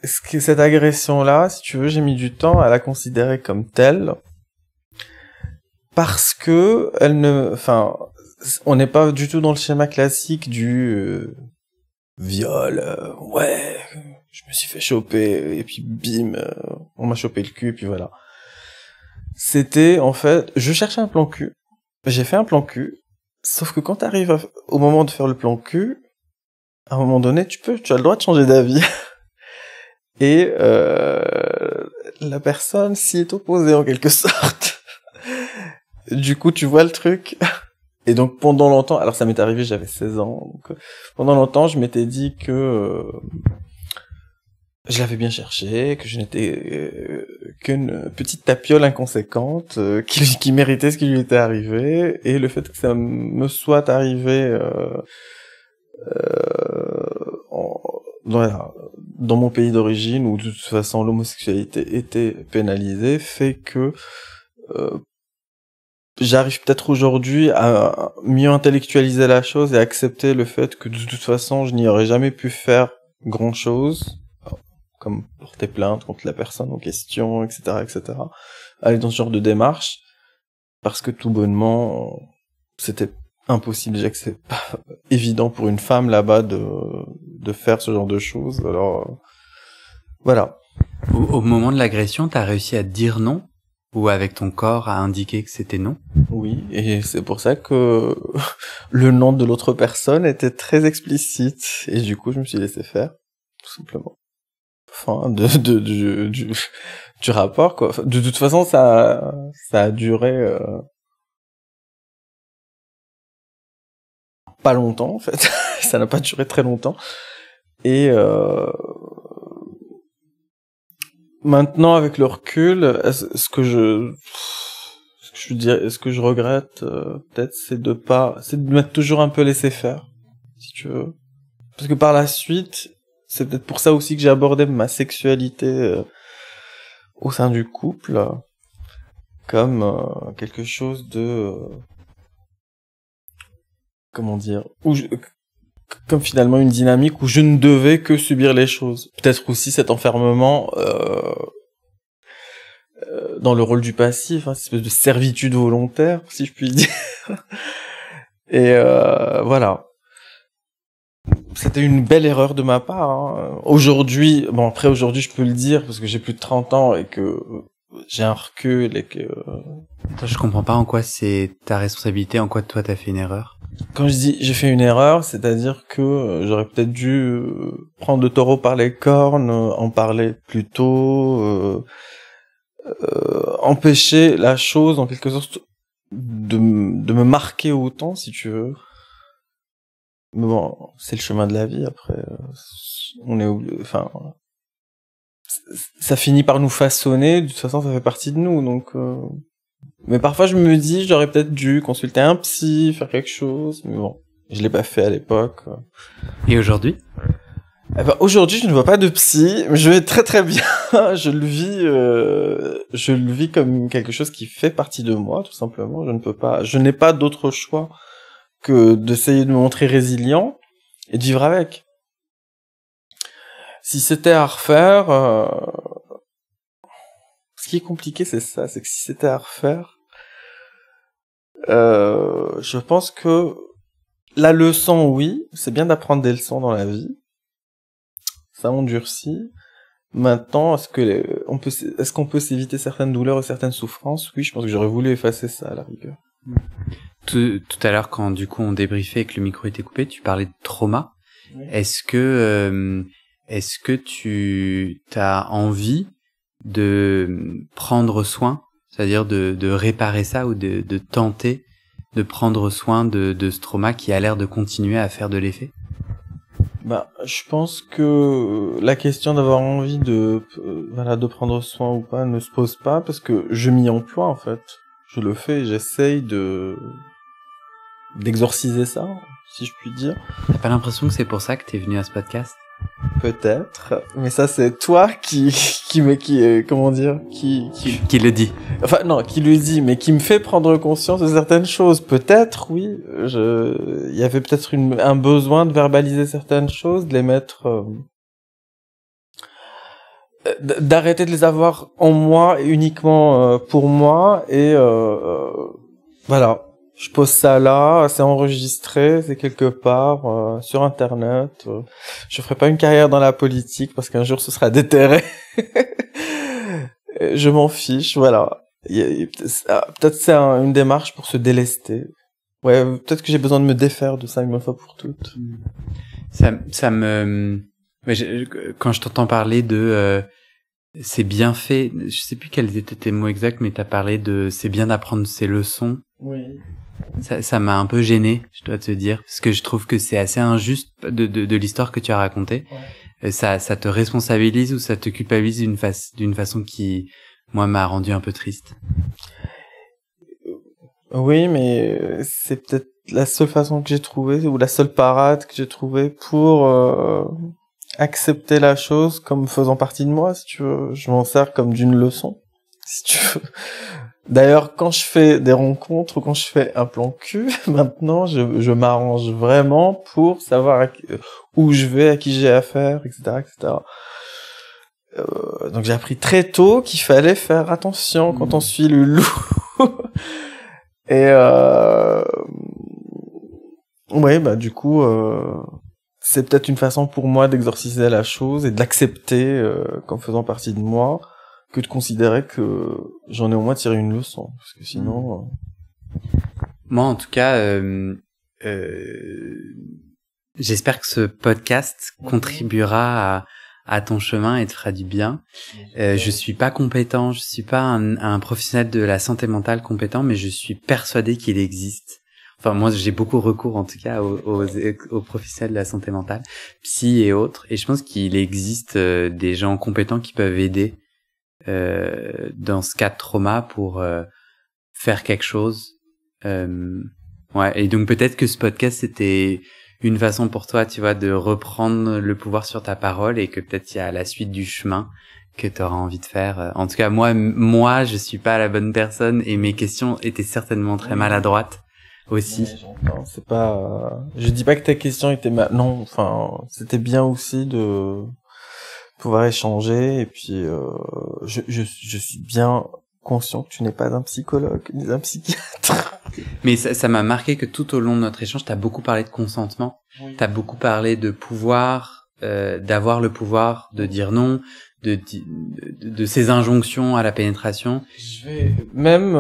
cette agression-là, si tu veux, j'ai mis du temps à la considérer comme telle, parce que on n'est pas du tout dans le schéma classique du viol, ouais, je me suis fait choper, et puis bim, on m'a chopé le cul, et puis voilà. C'était, en fait, je cherchais un plan cul, j'ai fait un plan cul, sauf que quand t'arrives au moment de faire le plan cul, à un moment donné, tu as le droit de changer d'avis. Et la personne s'y est opposée en quelque sorte. Du coup, tu vois le truc. Et donc pendant longtemps, alors ça m'est arrivé, j'avais 16 ans. Donc, pendant longtemps, je m'étais dit que je l'avais bien cherché, que je n'étais qu'une petite tapiole inconséquente qui méritait ce qui lui était arrivé. Et le fait que ça me soit arrivé dans mon pays d'origine, où de toute façon l'homosexualité était pénalisée, fait que j'arrive peut-être aujourd'hui à mieux intellectualiser la chose et accepter le fait que de toute façon je n'y aurais jamais pu faire grand chose, comme porter plainte contre la personne en question, etc., etc., aller dans ce genre de démarche, parce que tout bonnement c'était impossible, déjà que c'est pas évident pour une femme là-bas de faire ce genre de choses. Alors voilà. Au moment de l'agression, t'as réussi à dire non? Ou avec ton corps à indiquer que c'était non? Oui, et c'est pour ça que le nom de l'autre personne était très explicite, et du coup je me suis laissé faire, tout simplement. Enfin, du rapport, quoi. De toute façon, ça a duré pas longtemps, en fait. Ça n'a pas duré très longtemps. Et maintenant, avec le recul, ce que je regrette, peut-être, c'est de m'être toujours un peu laissé faire, si tu veux. Parce que par la suite, c'est peut-être pour ça aussi que j'ai abordé ma sexualité au sein du couple comme quelque chose de comment dire, comme finalement une dynamique où je ne devais que subir les choses. Peut-être aussi cet enfermement dans le rôle du passif, hein, cette espèce de servitude volontaire, si je puis dire. Et voilà. C'était une belle erreur de ma part. Hein. Aujourd'hui, je peux le dire parce que j'ai plus de 30 ans et que j'ai un recul et que... Je comprends pas en quoi c'est ta responsabilité, en quoi toi t'as fait une erreur. Quand je dis j'ai fait une erreur, c'est-à-dire que j'aurais peut-être dû prendre le taureau par les cornes, en parler plus tôt, empêcher la chose en quelque sorte de me marquer autant, si tu veux. Mais bon, c'est le chemin de la vie. Après, on est enfin, ça finit par nous façonner. De toute façon, ça fait partie de nous. Donc, mais parfois, je me dis, j'aurais peut-être dû consulter un psy, faire quelque chose. Mais bon, je l'ai pas fait à l'époque. Et aujourd'hui? Eh ben, aujourd'hui, je ne vois pas de psy, mais je vais très très bien. Je le vis comme quelque chose qui fait partie de moi, tout simplement. Je n'ai pas d'autre choix que d'essayer de me montrer résilient et de vivre avec. Si c'était à refaire, ce qui est compliqué, c'est ça, c'est que si c'était à refaire, je pense que la leçon, oui, c'est bien d'apprendre des leçons dans la vie. Ça endurcit, Maintenant, est-ce qu'on peut s'éviter certaines douleurs et certaines souffrances? Oui, je pense que j'aurais voulu effacer ça à la rigueur. Tout à l'heure, quand du coup on débriefait et que le micro était coupé, tu parlais de trauma. Oui. Est-ce que tu as envie de prendre soin, c'est-à-dire de réparer ça ou de tenter de prendre soin de ce trauma qui a l'air de continuer à faire de l'effet? Je pense que la question d'avoir envie de prendre soin ou pas ne se pose pas parce que je m'y emploie en fait. Je le fais, j'essaye d'exorciser ça, si je puis dire. T'as pas l'impression que c'est pour ça que t'es venu à ce podcast? Peut-être, mais ça c'est toi qui le dit. Enfin non, qui le dit, mais qui me fait prendre conscience de certaines choses. Peut-être, oui, il y avait peut-être un besoin de verbaliser certaines choses, de les mettre, d'arrêter de les avoir en moi uniquement pour moi et voilà. Je pose ça là, c'est enregistré, c'est quelque part sur internet. Je ferai pas une carrière dans la politique parce qu'un jour ce sera déterré. Je m'en fiche, voilà. Peut-être c'est une démarche pour se délester. Ouais, peut-être que j'ai besoin de me défaire de ça une bonne fois pour toutes. Quand je t'entends parler de c'est bien fait, je sais plus quels étaient tes mots exacts, mais t'as parlé de c'est bien d'apprendre ses leçons. Oui. Ça m'a un peu gêné, je dois te dire, parce que je trouve que c'est assez injuste de l'histoire que tu as racontée. Ouais. Ça te responsabilise ou ça te culpabilise d'une façon qui, moi, m'a rendu un peu triste. Oui, mais c'est peut-être la seule façon que j'ai trouvée, ou la seule parade que j'ai trouvée pour accepter la chose comme faisant partie de moi, si tu veux. Je m'en sers comme d'une leçon, si tu veux. D'ailleurs, quand je fais des rencontres ou quand je fais un plan cul, maintenant, je m'arrange vraiment pour savoir où je vais, à qui j'ai affaire, etc., etc. Donc j'ai appris très tôt qu'il fallait faire attention quand on suit le loup. Et ouais, du coup, c'est peut-être une façon pour moi d'exorciser la chose et de l'accepter comme faisant partie de moi, que de considérer que j'en ai au moins tiré une leçon, parce que sinon... Moi, en tout cas, j'espère que ce podcast contribuera à ton chemin et te fera du bien. Je suis pas compétent, je suis pas un professionnel de la santé mentale compétent, mais je suis persuadé qu'il existe. Enfin, moi, j'ai beaucoup recours, en tout cas, aux professionnels de la santé mentale, psy et autres, et je pense qu'il existe des gens compétents qui peuvent aider dans ce cas de trauma pour faire quelque chose. Ouais, et donc peut-être que ce podcast c'était une façon pour toi, tu vois, de reprendre le pouvoir sur ta parole et que peut-être il y a la suite du chemin que tu auras envie de faire. En tout cas, moi, je suis pas la bonne personne et mes questions étaient certainement très maladroites aussi. Ouais, j'entends. C'est pas, je dis pas que ta question était non, enfin, c'était bien aussi de pouvoir échanger et puis je suis bien conscient que tu n'es pas un psychologue ni un psychiatre. Mais ça m'a marqué que tout au long de notre échange, t'as beaucoup parlé de consentement, oui. T'as beaucoup parlé de pouvoir, d'avoir le pouvoir de dire non, de ces injonctions à la pénétration. Je vais même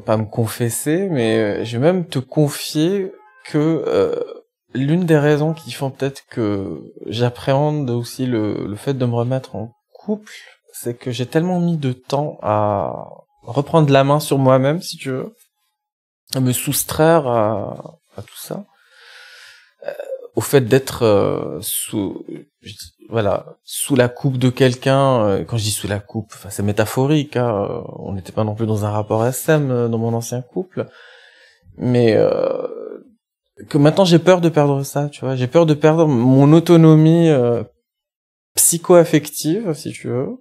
pas me confesser, mais je vais même te confier que l'une des raisons qui font peut-être que j'appréhende aussi le fait de me remettre en couple, c'est que j'ai tellement mis de temps à reprendre la main sur moi-même, si tu veux, à me soustraire à tout ça, au fait d'être sous la coupe de quelqu'un. Quand je dis sous la coupe, enfin c'est métaphorique, hein, on n'était pas non plus dans un rapport SM dans mon ancien couple, mais que maintenant j'ai peur de perdre ça, tu vois, j'ai peur de perdre mon autonomie psycho-affective, si tu veux,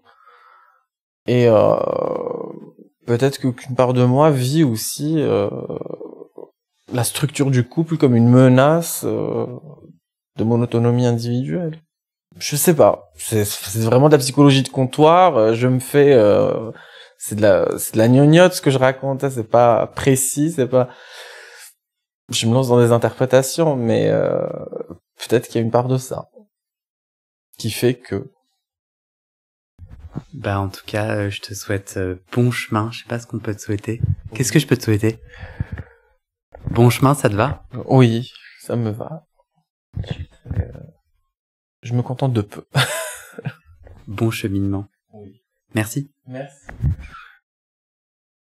et peut-être qu'une part de moi vit aussi la structure du couple comme une menace de mon autonomie individuelle. Je sais pas, c'est vraiment de la psychologie de comptoir. Je me fais, c'est de la gnognotte ce que je raconte. C'est pas précis, c'est pas. Je me lance dans des interprétations, mais peut-être qu'il y a une part de ça qui fait que Bah en tout cas, je te souhaite bon chemin. Je sais pas ce qu'on peut te souhaiter. Qu'est-ce que je peux te souhaiter? Bon chemin, ça te va? Oui, ça me va. Je me contente de peu. Bon cheminement. Oui. Merci. Merci.